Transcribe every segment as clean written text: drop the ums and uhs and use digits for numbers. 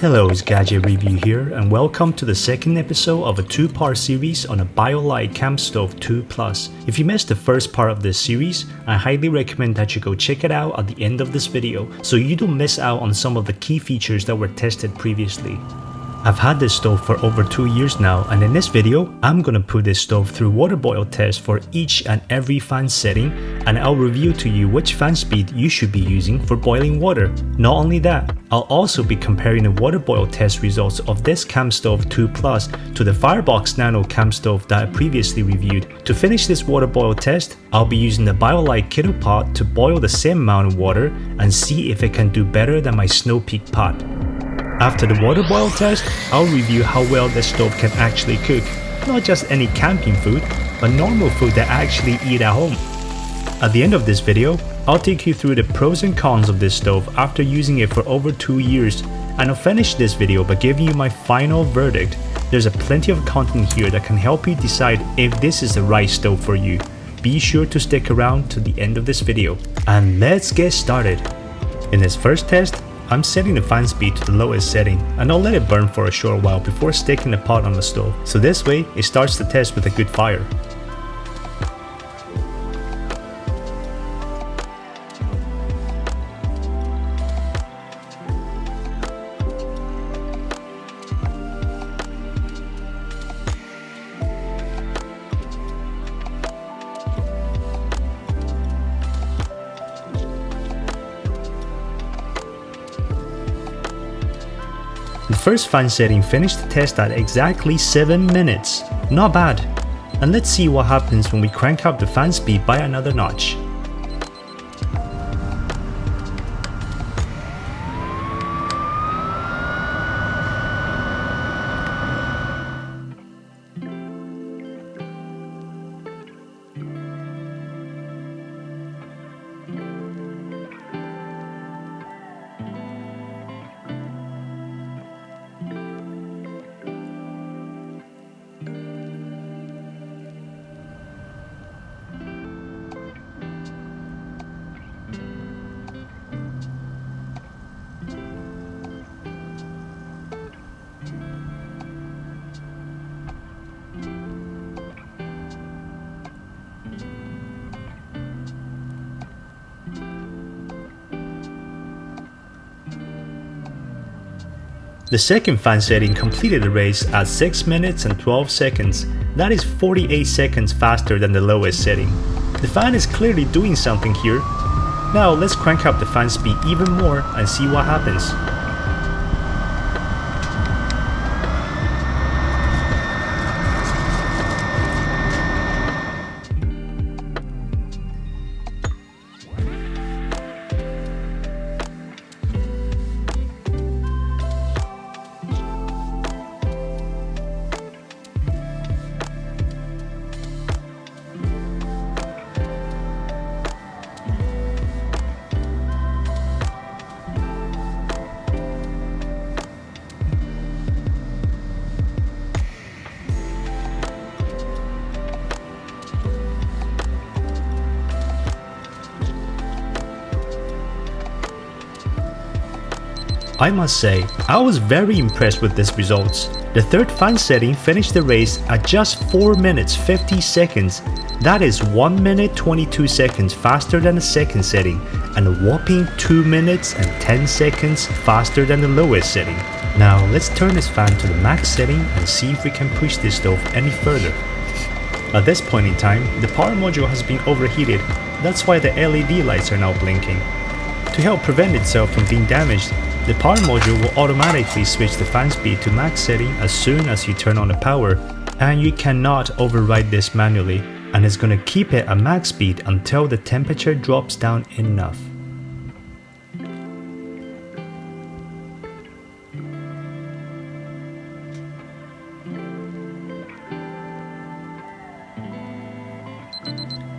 Hello, it's Gadget Review here, and welcome to the second episode of a two-part series on a Biolite Campstove 2 Plus. If you missed the first part of this series, I highly recommend that you go check it out at the end of this video, so you don't miss out on some of the key features that were tested previously. I've had this stove for over 2 years now, and in this video, I'm gonna put this stove through water boil tests for each and every fan setting, and I'll review to you which fan speed you should be using for boiling water. Not only that, I'll also be comparing the water boil test results of this Campstove 2 Plus to the Firebox Nano Campstove that I previously reviewed. To finish this water boil test, I'll be using the Biolite kettle pot to boil the same amount of water and see if it can do better than my Snow Peak pot. After the water boil test, I'll review how well this stove can actually cook, not just any camping food, but normal food that I actually eat at home. At the end of this video, I'll take you through the pros and cons of this stove after using it for over 2 years, and I'll finish this video by giving you my final verdict. There's plenty of content here that can help you decide if this is the right stove for you. Be sure to stick around to the end of this video, and let's get started. In this first test, I'm setting the fan speed to the lowest setting, and I'll let it burn for a short while before sticking the pot on the stove, so this way it starts the test with a good fire. The first fan setting finished the test at exactly 7 minutes. Not bad. And let's see what happens when we crank up the fan speed by another notch. The second fan setting completed the race at 6 minutes and 12 seconds. That is 48 seconds faster than the lowest setting. The fan is clearly doing something here. Now let's crank up the fan speed even more and see what happens. I must say, I was very impressed with these results. The third fan setting finished the race at just 4 minutes 50 seconds. That is 1 minute 22 seconds faster than the second setting, and a whopping 2 minutes and 10 seconds faster than the lowest setting. Now let's turn this fan to the max setting and see if we can push this stove any further. At this point in time, the power module has been overheated. That's why the LED lights are now blinking. To help prevent itself from being damaged, the power module will automatically switch the fan speed to max setting as soon as you turn on the power, and you cannot override this manually, and it's gonna keep it at max speed until the temperature drops down enough.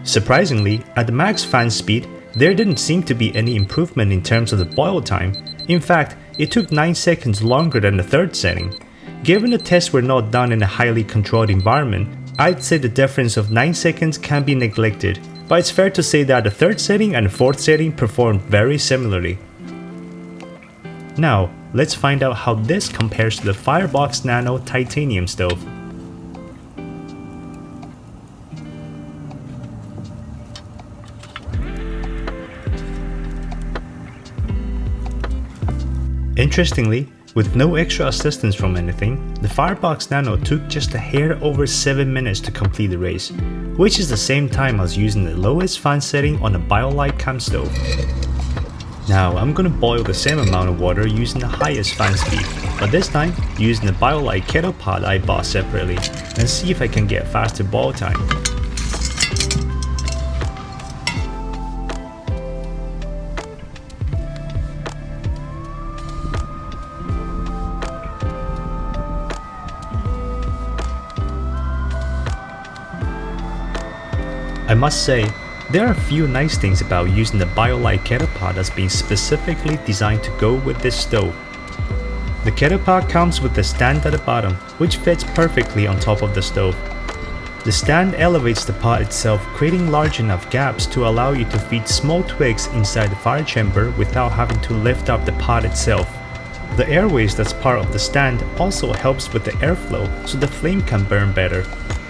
Surprisingly, at the max fan speed, there didn't seem to be any improvement in terms of the boil time. In fact, it took 9 seconds longer than the third setting. Given the tests were not done in a highly controlled environment, I'd say the difference of 9 seconds can be neglected, but it's fair to say that the third setting and the fourth setting performed very similarly. Now, let's find out how this compares to the Firebox Nano titanium stove. Interestingly, with no extra assistance from anything, the Firebox Nano took just a hair over 7 minutes to complete the race, which is the same time as using the lowest fan setting on a Biolite Campstove. Now I'm gonna boil the same amount of water using the highest fan speed, but this time using the Biolite kettle pot I bought separately, and see if I can get faster boil time. I must say, there are a few nice things about using the Biolite kettle pot that's been specifically designed to go with this stove. The kettle pot comes with a stand at the bottom, which fits perfectly on top of the stove. The stand elevates the pot itself, creating large enough gaps to allow you to feed small twigs inside the fire chamber without having to lift up the pot itself. The airways that's part of the stand also helps with the airflow so the flame can burn better.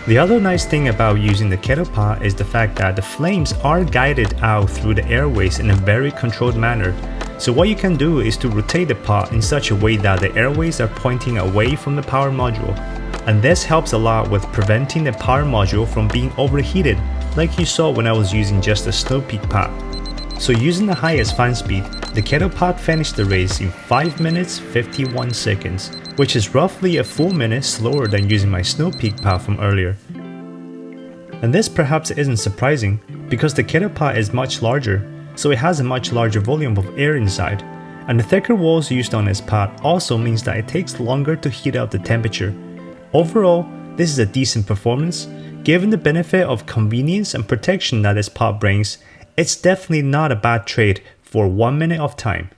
The other nice thing about using the kettle pot is the fact that the flames are guided out through the airways in a very controlled manner. So what you can do is to rotate the pot in such a way that the airways are pointing away from the power module. And this helps a lot with preventing the power module from being overheated, like you saw when I was using just a snow peak pot. So using the highest fan speed, the kettle pot finished the race in 5 minutes 51 seconds, which is roughly a full minute slower than using my snow peak pot from earlier. And this perhaps isn't surprising, because the kettle pot is much larger, so it has a much larger volume of air inside, and the thicker walls used on this pot also means that it takes longer to heat up the temperature. Overall, this is a decent performance. Given the benefit of convenience and protection that this pot brings, it's definitely not a bad trade for 1 minute of time.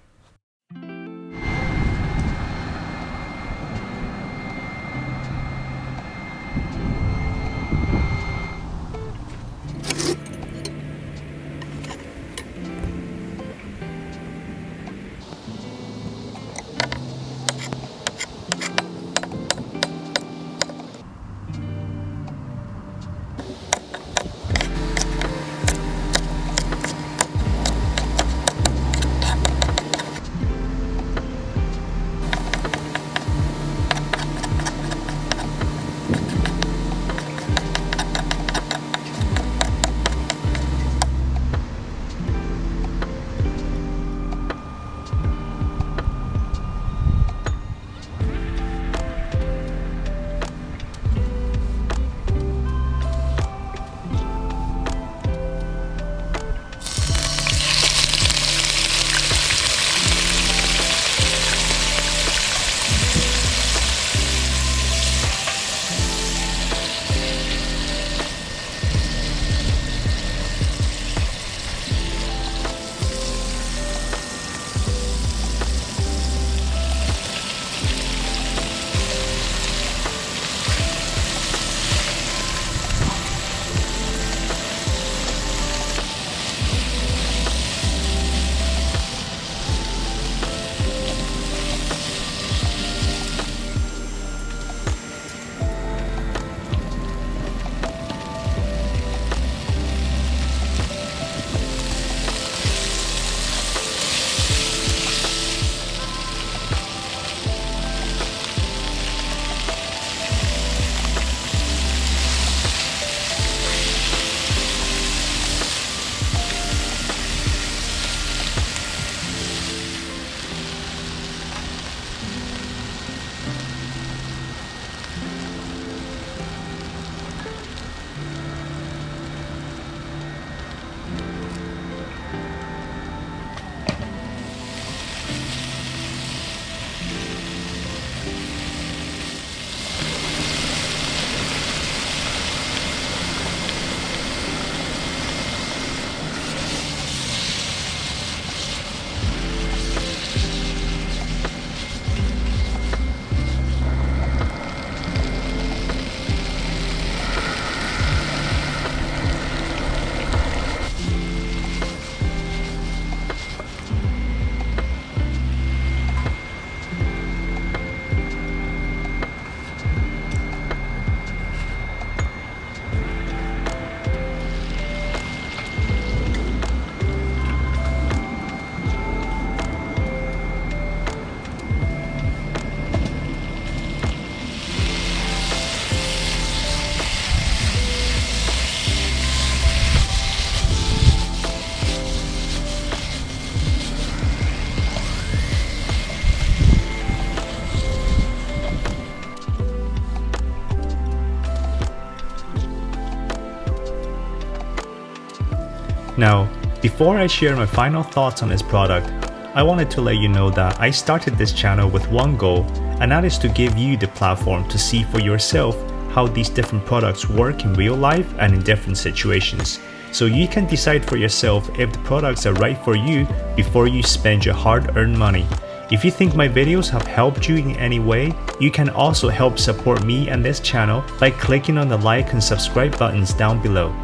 Now, before I share my final thoughts on this product, I wanted to let you know that I started this channel with one goal, and that is to give you the platform to see for yourself how these different products work in real life and in different situations. So you can decide for yourself if the products are right for you before you spend your hard-earned money. If you think my videos have helped you in any way, you can also help support me and this channel by clicking on the like and subscribe buttons down below.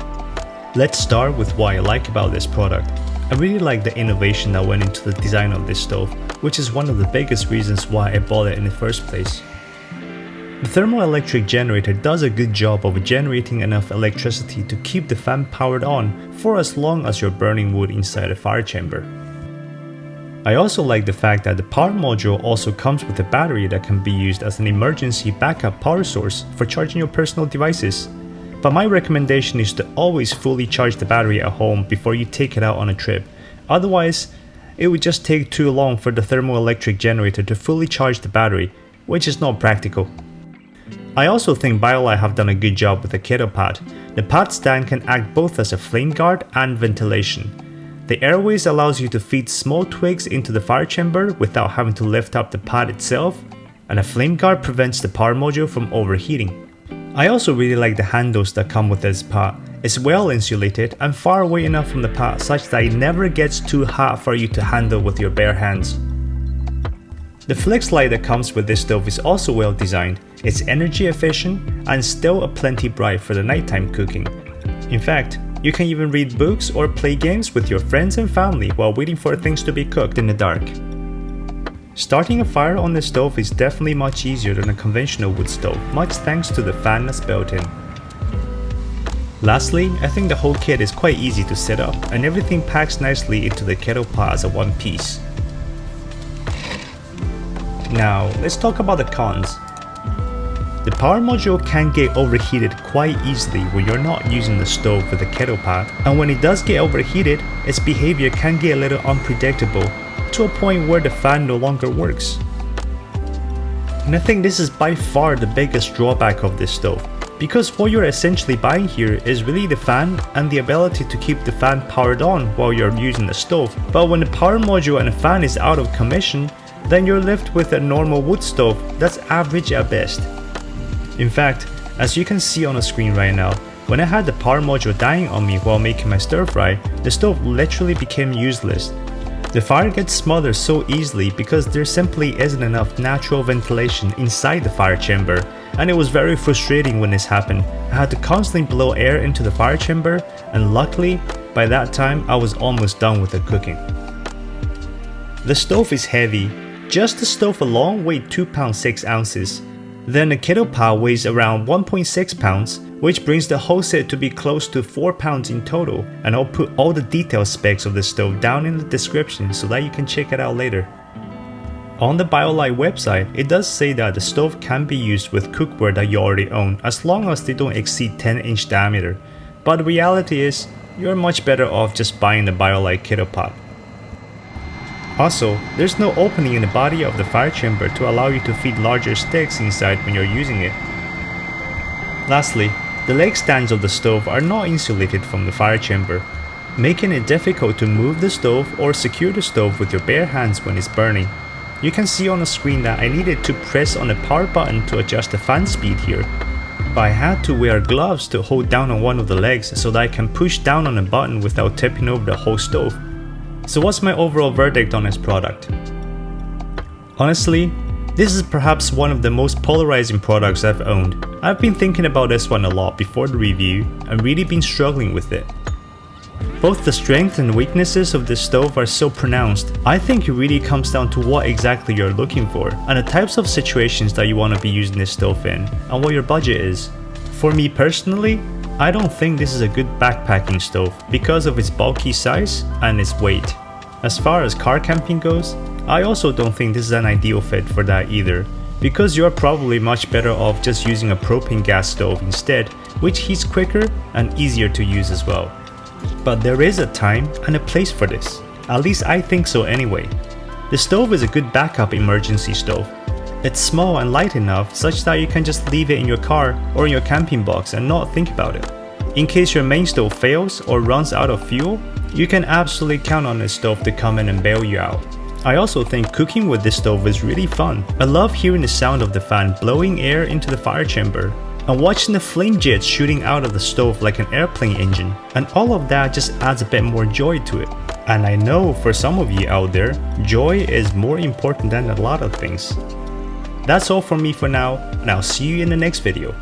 Let's start with what I like about this product. I really like the innovation that went into the design of this stove, which is one of the biggest reasons why I bought it in the first place. The thermoelectric generator does a good job of generating enough electricity to keep the fan powered on for as long as you're burning wood inside a fire chamber. I also like the fact that the power module also comes with a battery that can be used as an emergency backup power source for charging your personal devices. But my recommendation is to always fully charge the battery at home before you take it out on a trip. Otherwise, it would just take too long for the thermoelectric generator to fully charge the battery, which is not practical. I also think Biolite have done a good job with the kettle pad. The pad stand can act both as a flame guard and ventilation. The airways allows you to feed small twigs into the fire chamber without having to lift up the pad itself, and a flame guard prevents the power module from overheating. I also really like the handles that come with this pad. It's well insulated and far away enough from the pad such that it never gets too hot for you to handle with your bare hands. The flex light that comes with this stove is also well designed. It's energy efficient and still plenty bright for the nighttime cooking. In fact, you can even read books or play games with your friends and family while waiting for things to be cooked in the dark. Starting a fire on this stove is definitely much easier than a conventional wood stove, much thanks to the fan that's built in. Lastly, I think the whole kit is quite easy to set up and everything packs nicely into the kettle pot as a one piece. Now, let's talk about the cons. The power module can get overheated quite easily when you're not using the stove with the kettle pad, and when it does get overheated, its behavior can get a little unpredictable to a point where the fan no longer works. And I think this is by far the biggest drawback of this stove, because what you're essentially buying here is really the fan and the ability to keep the fan powered on while you're using the stove, but when the power module and the fan is out of commission, then you're left with a normal wood stove that's average at best. In fact, as you can see on the screen right now, when I had the power module dying on me while making my stir fry, the stove literally became useless. The fire gets smothered so easily because there simply isn't enough natural ventilation inside the fire chamber, and it was very frustrating when this happened. I had to constantly blow air into the fire chamber, and luckily, by that time I was almost done with the cooking. The stove is heavy. Just the stove alone weighed 2 pounds 6 ounces. Then the kettle pad weighs around 1.6 pounds, which brings the whole set to be close to 4 pounds in total, and I'll put all the detailed specs of the stove down in the description so that you can check it out later. On the Biolite website, it does say that the stove can be used with cookware that you already own as long as they don't exceed 10-inch diameter, but the reality is, you're much better off just buying the Biolite kettle pad. Also, there's no opening in the body of the fire chamber to allow you to feed larger sticks inside when you're using it. Lastly, the leg stands of the stove are not insulated from the fire chamber, making it difficult to move the stove or secure the stove with your bare hands when it's burning. You can see on the screen that I needed to press on the power button to adjust the fan speed here, but I had to wear gloves to hold down on one of the legs so that I can push down on the button without tipping over the whole stove. So what's my overall verdict on this product? Honestly, this is perhaps one of the most polarizing products I've owned. I've been thinking about this one a lot before the review and really been struggling with it. Both the strengths and weaknesses of this stove are so pronounced. I think it really comes down to what exactly you're looking for and the types of situations that you want to be using this stove in and what your budget is. For me personally, I don't think this is a good backpacking stove because of its bulky size and its weight. As far as car camping goes, I also don't think this is an ideal fit for that either, because you're probably much better off just using a propane gas stove instead, which heats quicker and easier to use as well. But there is a time and a place for this, at least I think so anyway. The stove is a good backup emergency stove. It's small and light enough such that you can just leave it in your car or in your camping box and not think about it. In case your main stove fails or runs out of fuel, you can absolutely count on this stove to come in and bail you out. I also think cooking with this stove is really fun. I love hearing the sound of the fan blowing air into the fire chamber, and watching the flame jets shooting out of the stove like an airplane engine, and all of that just adds a bit more joy to it. And I know for some of you out there, joy is more important than a lot of things. That's all from me for now, and I'll see you in the next video.